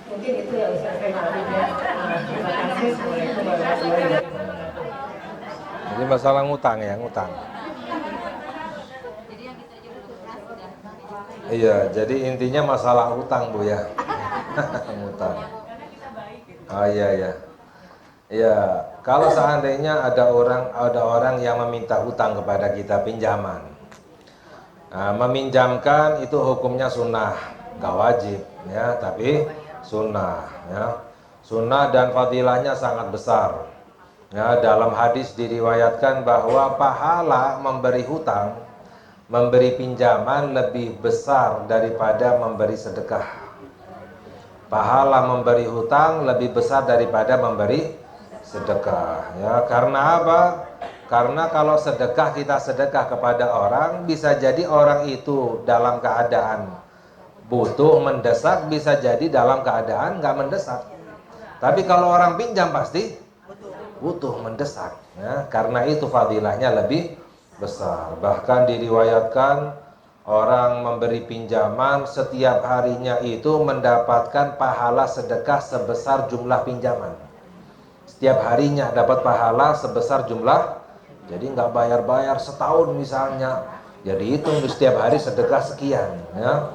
Mungkin itu yang bisa saya sampaikan ya. Terima kasih. Assalamualaikum warahmatullahi wabarakatuh. Jadi masalah ngutang ya, ngutang. Iya, jadi intinya masalah utang Bu ya. Ngutang. Oh iya ya. Iya, kalau seandainya ada orang yang meminta utang kepada kita pinjaman. Meminjamkan itu hukumnya sunnah, nggak wajib ya, tapi sunnah ya. Sunnah dan fadilahnya sangat besar. Ya, dalam hadis diriwayatkan bahwa pahala memberi hutang, memberi pinjaman lebih besar daripada memberi sedekah. Pahala memberi hutang lebih besar daripada memberi sedekah. Ya, karena apa? Karena kalau sedekah kita sedekah kepada orang, bisa jadi orang itu dalam keadaan butuh mendesak, bisa jadi dalam keadaan nggak mendesak. Tapi kalau orang pinjam pasti butuh mendesak ya, karena itu fadilahnya lebih besar. Bahkan diriwayatkan orang memberi pinjaman setiap harinya itu mendapatkan pahala sedekah sebesar jumlah pinjaman. Setiap harinya dapat pahala sebesar jumlah, jadi nggak bayar-bayar setahun misalnya, jadi itu setiap hari sedekah sekian ya.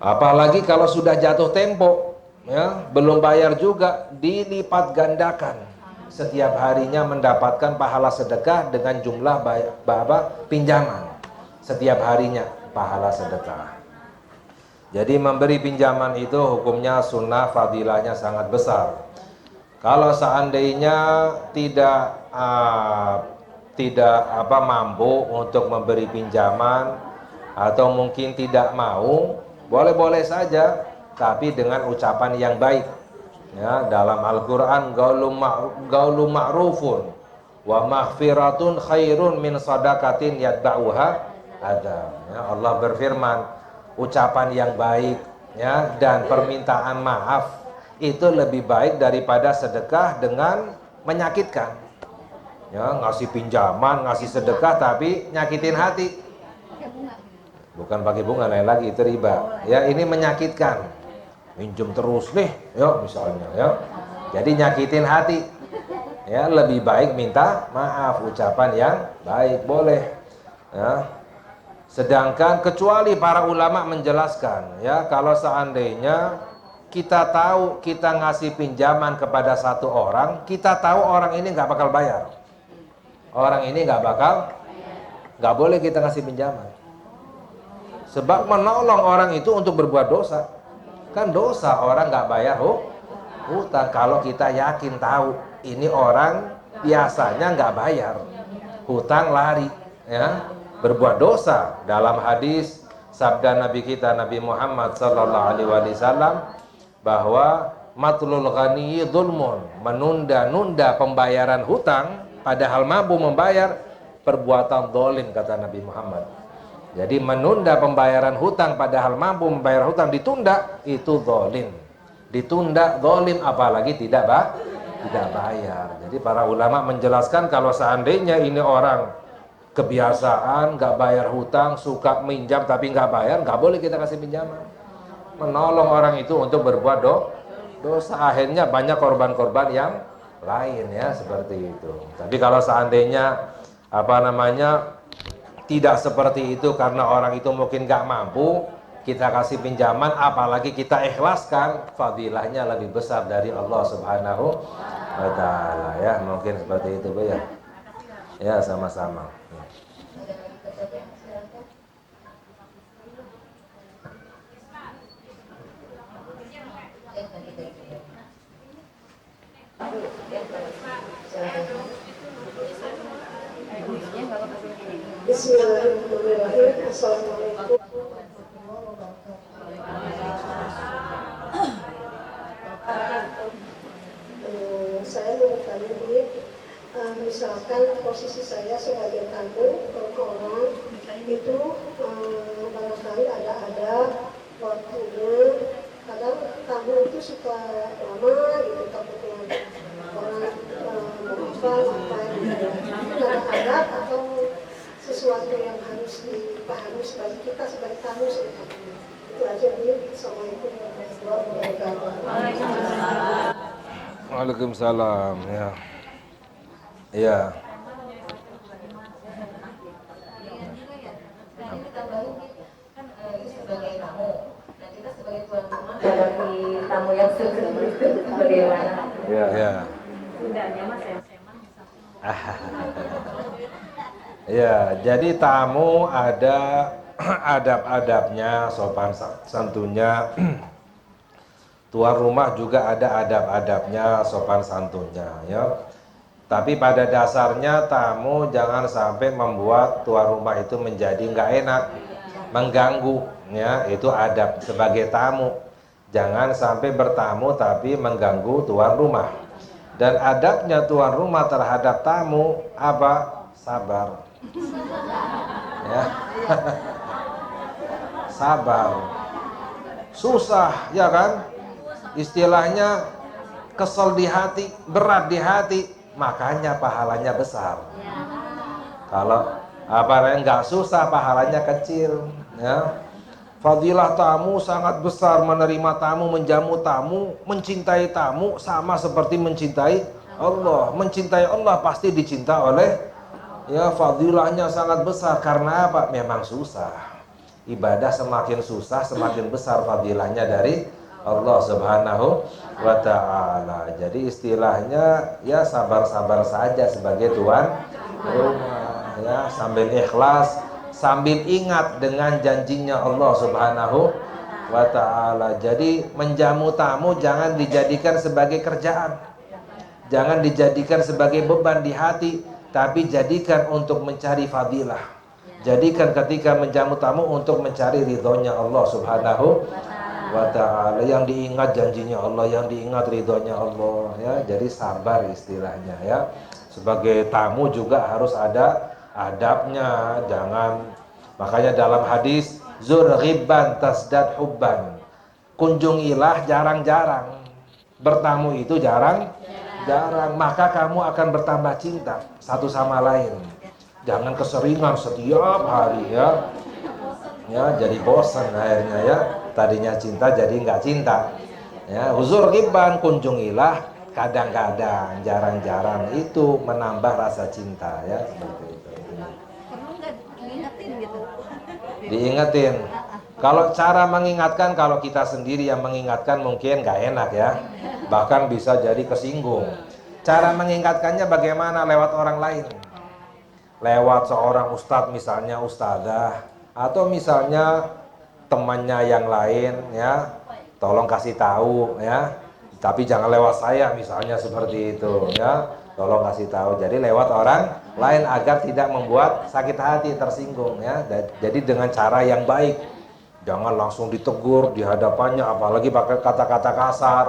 Apalagi kalau sudah jatuh tempo ya, belum bayar juga, dilipat gandakan. Setiap harinya mendapatkan pahala sedekah dengan jumlah pinjaman. Setiap harinya pahala sedekah. Jadi memberi pinjaman itu hukumnya sunnah, fadilahnya sangat besar. Kalau seandainya tidak mampu untuk memberi pinjaman atau mungkin tidak mau, boleh-boleh saja, tapi dengan ucapan yang baik. Ya, dalam Al-Quran gaulum ma'rufun wa maghfiratun khairun min sadaqatin yatba'uha adab. Ya, Allah berfirman, ucapan yang baik ya, dan permintaan maaf itu lebih baik daripada sedekah dengan menyakitkan. Ya, ngasih pinjaman, ngasih sedekah tapi nyakitin hati. Bukan pakai bunga, lain lagi, itu riba. Ya, ini menyakitkan. Minjem terus nih, ya misalnya ya. Jadi nyakitin hati. Ya, lebih baik minta maaf, ucapan yang baik boleh. Ya. Sedangkan kecuali para ulama menjelaskan, ya, kalau seandainya kita tahu kita ngasih pinjaman kepada satu orang, kita tahu orang ini nggak bakal bayar. Orang ini nggak boleh kita ngasih pinjaman. Sebab menolong orang itu untuk berbuat dosa. Kan dosa orang nggak bayar hutang. Kalau kita yakin tahu ini orang biasanya nggak bayar hutang, lari ya, berbuat dosa. Dalam hadis sabda Nabi kita Nabi Muhammad sallallahu alaihi wasallam bahwa matlul ghani dzulmun, menunda-nunda pembayaran hutang padahal mampu membayar, perbuatan zalim, kata Nabi Muhammad. Jadi menunda pembayaran hutang padahal mampu membayar hutang ditunda, itu zalim. Ditunda zalim, apalagi tidak bayar. Jadi para ulama menjelaskan kalau seandainya ini orang kebiasaan nggak bayar hutang, suka minjam tapi nggak bayar, nggak boleh kita kasih pinjaman. Menolong orang itu untuk berbuat dosa, akhirnya banyak korban-korban yang lain ya, seperti itu. Tapi kalau seandainya tidak seperti itu karena orang itu mungkin nggak mampu, kita kasih pinjaman, apalagi kita ikhlaskan, fadilahnya lebih besar dari Allah Subhanahu wa Ta'ala ya. Mungkin seperti itu Bu ya. Ya, sama-sama. Bismillahirrahmanirrahim. Assalamualaikum. Saya mau bertanya ini, misalkan posisi saya sebagai tamu orang itu barangkali ada waktunya, kadang tamu itu suka lama gitu, takutnya orang apa gitu. Ada atau sesuatu yang harus dipahami sebagai kita sebagai tamu seperti itu aja nih. Assalamualaikum warahmatullahi wabarakatuh. Waalaikumsalam ya. Iya. Sebagai tamu, nah kita sebagai tuan rumah bagi tamu yang seperti itu bagaimana? Iya. Udahnya mas ya. Ya, jadi tamu ada adab-adabnya, sopan santunnya. Tuan rumah juga ada adab-adabnya, sopan santunnya ya. Tapi pada dasarnya tamu jangan sampai membuat tuan rumah itu menjadi nggak enak, mengganggu ya. Itu adab sebagai tamu. Jangan sampai bertamu tapi mengganggu tuan rumah. Dan adabnya tuan rumah terhadap tamu apa? Sabar. Ya. Sabar. Susah ya kan? Istilahnya kesel di hati, berat di hati, makanya pahalanya besar. Kalau nggak susah, pahalanya kecil ya. Fadilah tamu sangat besar, menerima tamu, menjamu tamu, mencintai tamu sama seperti mencintai Allah. Mencintai Allah pasti dicinta oleh ya, fadilahnya sangat besar. Karena apa? Memang susah. Ibadah semakin susah, semakin besar fadilahnya dari Allah Subhanahu wa Ta'ala. Jadi istilahnya ya sabar-sabar saja sebagai tuan rumah ya, sambil ikhlas, sambil ingat dengan janjinya Allah Subhanahu wa Ta'ala. Jadi menjamu tamu jangan dijadikan sebagai kerjaan, jangan dijadikan sebagai beban di hati, tapi jadikan untuk mencari fadilah. Jadikan ketika menjamu tamu untuk mencari ridhonya Allah Subhanahu wa Ta'ala. Yang diingat janjinya Allah, yang diingat ridhonya Allah ya. Jadi sabar istilahnya ya. Sebagai tamu juga harus ada adabnya. Jangan, makanya dalam hadis zur ghibban tasdad hubban, kunjungilah jarang-jarang, bertamu itu jarang-jarang, maka kamu akan bertambah cinta satu sama lain. Jangan keseringan setiap hari ya. Ya, jadi bosan akhirnya ya. Tadinya cinta jadi nggak cinta. Ya, huzur ghibban, kunjungilah kadang-kadang, jarang-jarang, itu menambah rasa cinta ya, seperti itu. Perlu nggak diingetin gitu? Diingetin. Kalau cara mengingatkan, kalau kita sendiri yang mengingatkan mungkin nggak enak ya. Bahkan bisa jadi kesinggung. Cara mengingatkannya bagaimana? Lewat orang lain. Lewat seorang ustadz misalnya, ustadzah, atau misalnya temannya yang lain ya, tolong kasih tahu ya, tapi jangan lewat saya misalnya, seperti itu ya, tolong kasih tahu. Jadi lewat orang lain agar tidak membuat sakit hati, tersinggung ya. Jadi dengan cara yang baik, jangan langsung ditegur di hadapannya, apalagi pakai kata-kata kasar.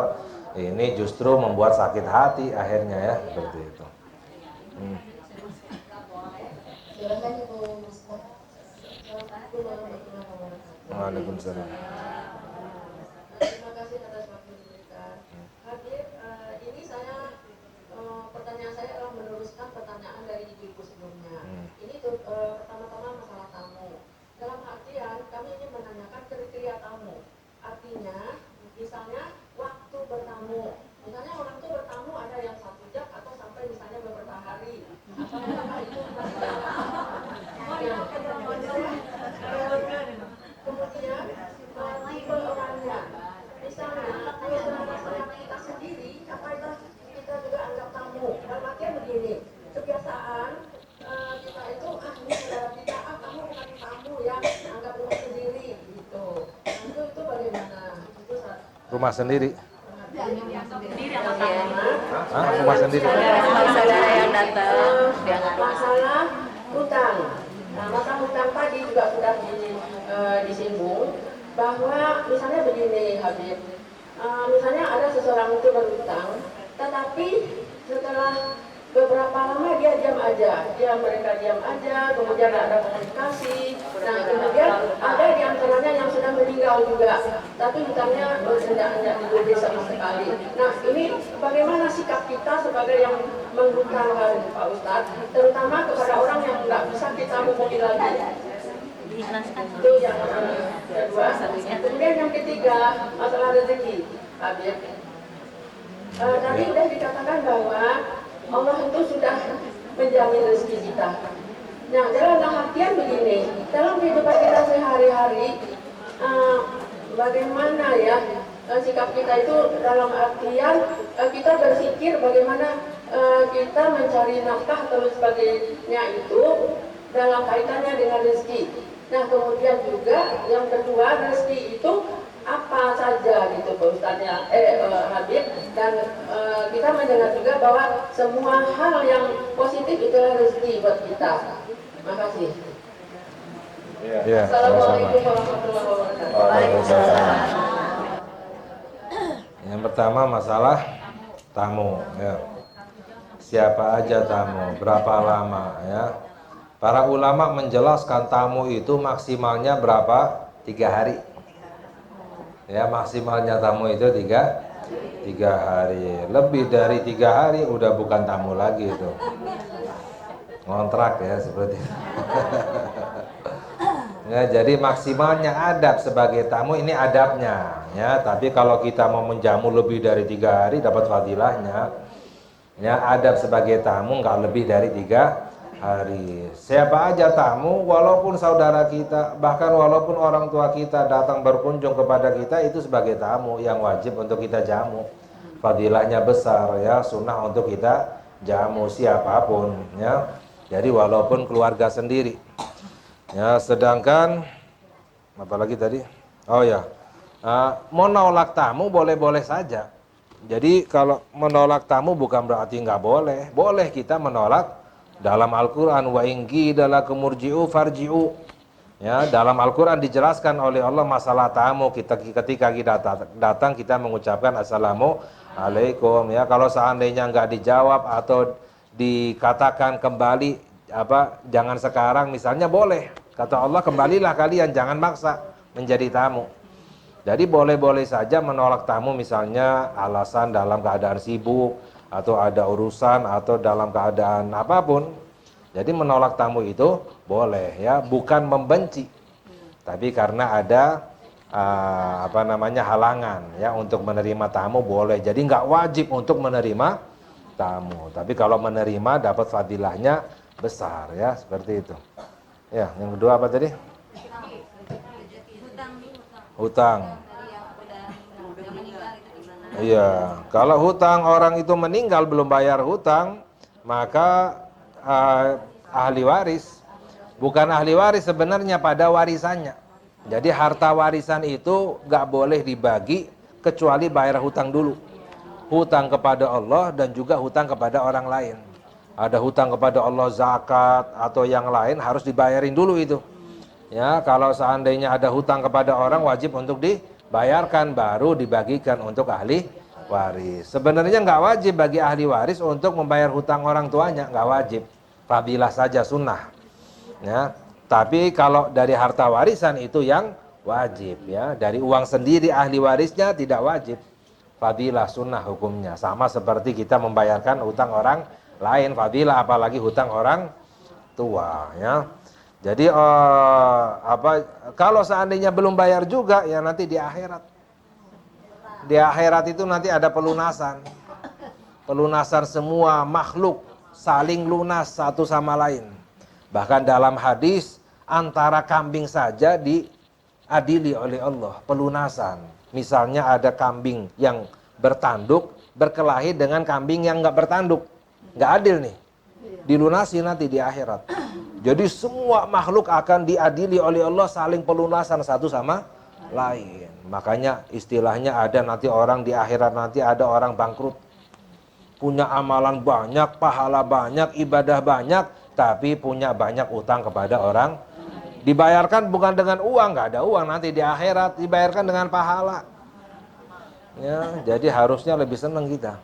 Ini justru membuat sakit hati akhirnya ya, seperti itu. Silakan Ibu Musnah. Assalamualaikum warahmatullahi wabarakatuh. Waalaikumsalam. Terima kasih atas waktu diberikan. Hadir, ini saya pertanyaan saya adalah meneruskan pertanyaan dari ibu-ibu sebelumnya. Ini pertama-tama masalah tamu. Dalam artian kami ingin menanyakan kriteria tamu. Artinya, misalnya waktu bertamu. Misalnya orang itu bertamu ada yang 1 jam, rumah sendiri. Hah? Rumah sendiri. Saudara yang datang dia Masalah hutang. Nah, maka hutang tadi juga sudah disinggung bahwa misalnya begini Habib, misalnya ada seseorang itu berhutang, tetapi setelah beberapa lama dia diam aja, mereka diam aja, kemudian ada komunikasi. Nah, kemudian ada di antaranya yang sudah meninggal juga, tapi hutangnya tidak ditulis sama sekali. Nah, ini bagaimana sikap kita sebagai yang menghutangkan Pak Ustadz, terutama kepada orang yang nggak bisa kita hubungi lagi. Itu yang kedua. Kemudian yang ketiga, masalah rezeki, Habib. Tadi sudah dikatakan bahwa Allah itu sudah menjamin rezeki kita. Nah, dalam artian begini, dalam kehidupan kita sehari-hari, bagaimana ya sikap kita itu dalam artian kita berpikir bagaimana kita mencari nafkah atau sebagainya itu dalam kaitannya dengan rezeki. Nah, kemudian juga yang kedua, rezeki itu apa saja gitu Pak Ustadznya, Habib, dan kita mendengar juga bahwa semua hal yang positif itulah rezeki buat kita. Makasih. Ya, Assalamualaikum warahmatullahi wabarakatuh. Waalaikumsalam. Yang pertama masalah tamu, ya. Siapa aja tamu, berapa lama, ya. Para ulama menjelaskan tamu itu maksimalnya berapa? 3 hari. Ya, maksimalnya tamu itu 3 hari. Lebih dari 3 hari udah bukan tamu lagi itu. Ngontrak ya seperti itu. Ya, jadi maksimalnya adab sebagai tamu ini adabnya, ya. Tapi kalau kita mau menjamu lebih dari 3 hari dapat fadilahnya. Ya, adab sebagai tamu nggak lebih dari 3 hari. Siapa aja tamu, walaupun saudara kita, bahkan walaupun orang tua kita datang berkunjung kepada kita, itu sebagai tamu yang wajib untuk kita jamu. Fadilahnya besar, ya, sunnah untuk kita jamu siapapun, ya. Jadi walaupun keluarga sendiri. Ya, sedangkan apalagi tadi? Oh ya, menolak tamu boleh-boleh saja. Jadi kalau menolak tamu bukan berarti nggak boleh. Boleh kita menolak. Dalam Al-Quran, wa ingki dalakum murji'u farji'u. Ya, dalam Al-Quran dijelaskan oleh Allah masalah tamu. Ketika kita datang kita mengucapkan assalamualaikum. Ya, kalau seandainya nggak dijawab atau dikatakan kembali jangan sekarang misalnya, boleh. Kata Allah, kembalilah kalian, jangan maksa menjadi tamu. Jadi boleh-boleh saja menolak tamu misalnya alasan dalam keadaan sibuk, atau ada urusan, atau dalam keadaan apapun. Jadi menolak tamu itu boleh, ya, bukan membenci, tapi karena ada halangan, ya, untuk menerima tamu boleh. Jadi nggak wajib untuk menerima tamu, tapi kalau menerima dapat fadilahnya besar, ya, seperti itu. Ya, yang kedua apa tadi? Hutang. Iya, kalau hutang orang itu meninggal belum bayar hutang, maka ahli waris, bukan ahli waris sebenarnya pada warisannya. Jadi harta warisan itu gak boleh dibagi kecuali bayar hutang dulu. Hutang kepada Allah dan juga hutang kepada orang lain. Ada hutang kepada Allah zakat atau yang lain harus dibayarin dulu itu. Ya, kalau seandainya ada hutang kepada orang wajib untuk dibayarkan, baru dibagikan untuk ahli waris. Sebenarnya nggak wajib bagi ahli waris untuk membayar hutang orang tuanya, nggak wajib. Fadilah saja, sunnah. Ya, tapi kalau dari harta warisan itu yang wajib, ya. Dari uang sendiri ahli warisnya tidak wajib. Fadilah, sunnah hukumnya. Sama seperti kita membayarkan hutang orang lain, fadilah, apalagi hutang orang tua, ya. Jadi kalau seandainya belum bayar juga, ya nanti di akhirat. Di akhirat itu nanti ada pelunasan. Pelunasan semua makhluk saling lunas satu sama lain. Bahkan dalam hadis antara kambing saja diadili oleh Allah, pelunasan. Misalnya ada kambing yang bertanduk berkelahi dengan kambing yang enggak bertanduk. Enggak adil nih. Dilunasi nanti di akhirat. Jadi semua makhluk akan diadili oleh Allah, saling pelunasan satu sama lain. Makanya istilahnya ada nanti orang di akhirat nanti ada orang bangkrut. Punya amalan banyak, pahala banyak, ibadah banyak, tapi punya banyak utang kepada orang. Dibayarkan bukan dengan uang, nggak ada uang nanti di akhirat, dibayarkan dengan pahala. Ya, jadi harusnya lebih senang kita.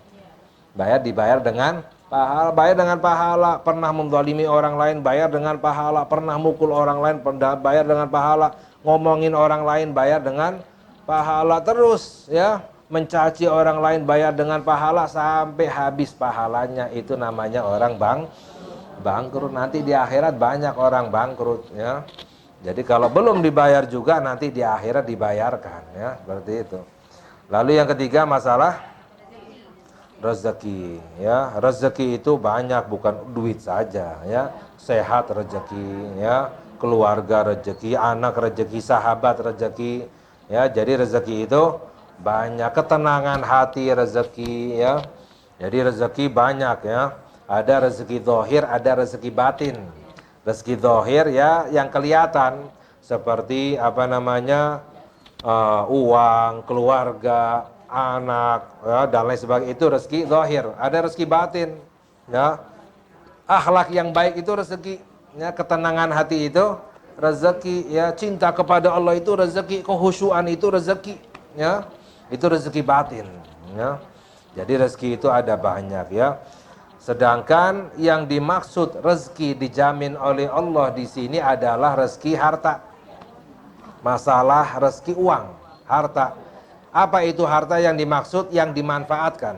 Dibayar dengan pahala, bayar dengan pahala. Pernah menzalimi orang lain, bayar dengan pahala. Pernah mukul orang lain, bayar dengan pahala. Ngomongin orang lain, bayar dengan pahala. Terus ya, mencaci orang lain, bayar dengan pahala sampai habis pahalanya. Itu namanya orang bangkrut. Nanti di akhirat banyak orang bangkrut ya. Jadi kalau belum dibayar juga nanti di akhirat dibayarkan ya, seperti itu. Lalu yang ketiga masalah rezeki ya. Rezeki itu banyak, bukan duit saja ya. Sehat rezeki ya, keluarga rezeki, anak rezeki, sahabat rezeki ya. Jadi rezeki itu banyak, ketenangan hati rezeki ya. Jadi rezeki banyak ya. Ada rezeki zahir, ada rezeki batin. Rezeki zahir ya yang kelihatan seperti uang, keluarga, anak ya, dan lain sebagainya, itu rezeki zahir. Ada rezeki batin ya. Akhlak yang baik itu rezeki ya, ketenangan hati itu rezeki ya, cinta kepada Allah itu rezeki, kehusyuan itu rezeki ya. Itu rezeki batin ya. Jadi rezeki itu ada banyak ya. Sedangkan yang dimaksud rezeki dijamin oleh Allah di sini adalah rezeki harta. Masalah rezeki uang, harta. Apa itu harta yang dimaksud? Yang dimanfaatkan.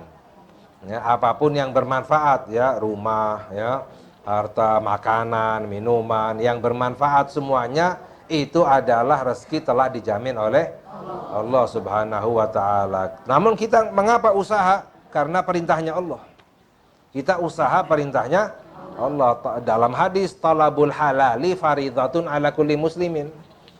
Ya, apapun yang bermanfaat ya, rumah ya, harta, makanan, minuman yang bermanfaat semuanya itu adalah rezeki telah dijamin oleh Allah Subhanahu wa taala. Namun kita mengapa usaha? Karena perintahnya Allah. Kita usaha perintahnya Allah. Dalam hadis talabul halali faridatun ala kulli muslimin.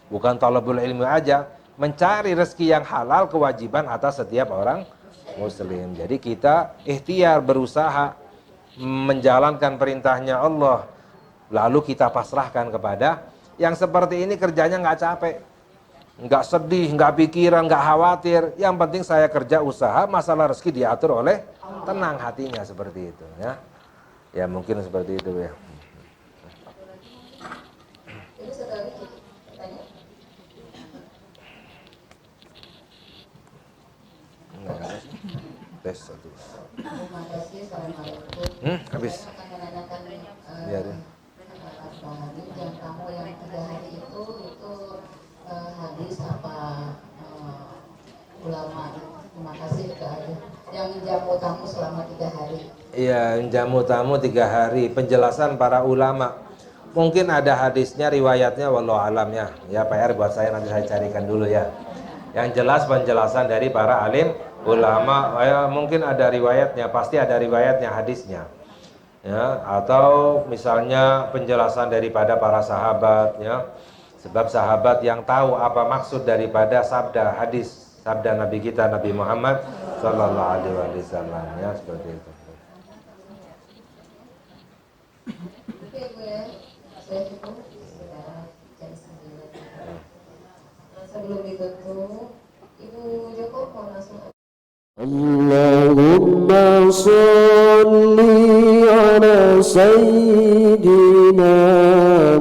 Bukan talabul ilmi aja, mencari rezeki yang halal kewajiban atas setiap orang muslim. Jadi kita ikhtiar berusaha menjalankan perintahnya Allah. Lalu kita pasrahkan kepada yang seperti ini, kerjanya nggak capek, nggak sedih, nggak pikiran, nggak khawatir. Yang penting saya kerja usaha, masalah rezeki diatur oleh tenang hatinya, seperti itu ya. Ya mungkin seperti itu ya. Tes satu. Terima kasih. Assalamualaikum. Habis. Biarin. Yang kamu yang 3 hari itu hadis apa ulama? Terima kasih ke yang jamu tamu selama 3 hari. Iya, jamu tamu 3 hari. Penjelasan para ulama. Mungkin ada hadisnya, riwayatnya, wallahu alam ya. Ya PR buat saya, nanti saya carikan dulu ya. Yang jelas penjelasan dari para alim ulama, ya mungkin ada riwayatnya, pasti ada riwayatnya hadisnya. Ya, atau misalnya penjelasan daripada para sahabat ya. Sebab sahabat yang tahu apa maksud daripada sabda hadis, sabda Nabi kita Nabi Muhammad sallallahu alaihi wasallam ya, seperti itu. Oke, Bu ya. Saya cukup sudah jam 9. Sebelum ditutup, Ibu Joko mau langsung. Allahumma salli ala sayyidina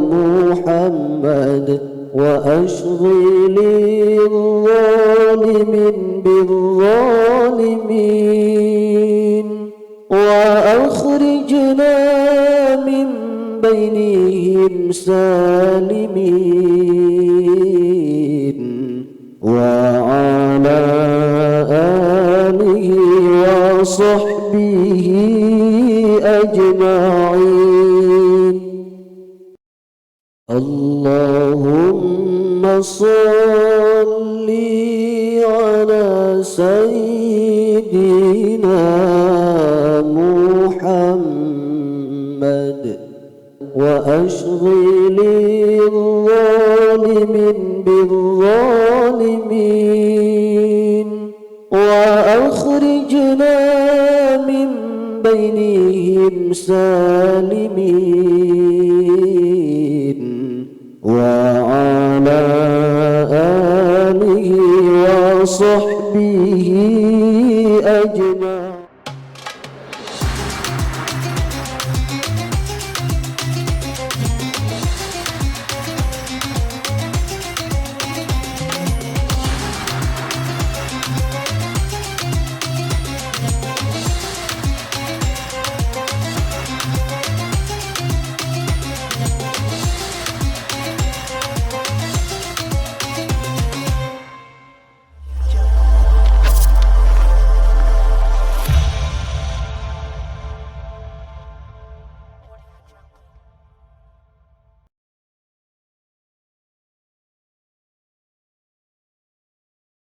Muhammad wa ashghilil zalimin bil zalimin wa akhrijna min bainihim salimin wa ala وصحبه أجمعين اللهم صل على سيدنا محمد وأشغل الظالمين بالظالمين وأخرجنا من بينهم سالمين وعلى آله وصحبه أجمعين اللهم صل على سيدنا محمد وأشغل الظالمين بالظالمين وأخرجنا من بينهم سالمين وعلى آله وصحبه أجمعين اللهم صل على سيدنا محمد وأشغل الظالمين بالظالمين وأخرجنا من بينهم سالمين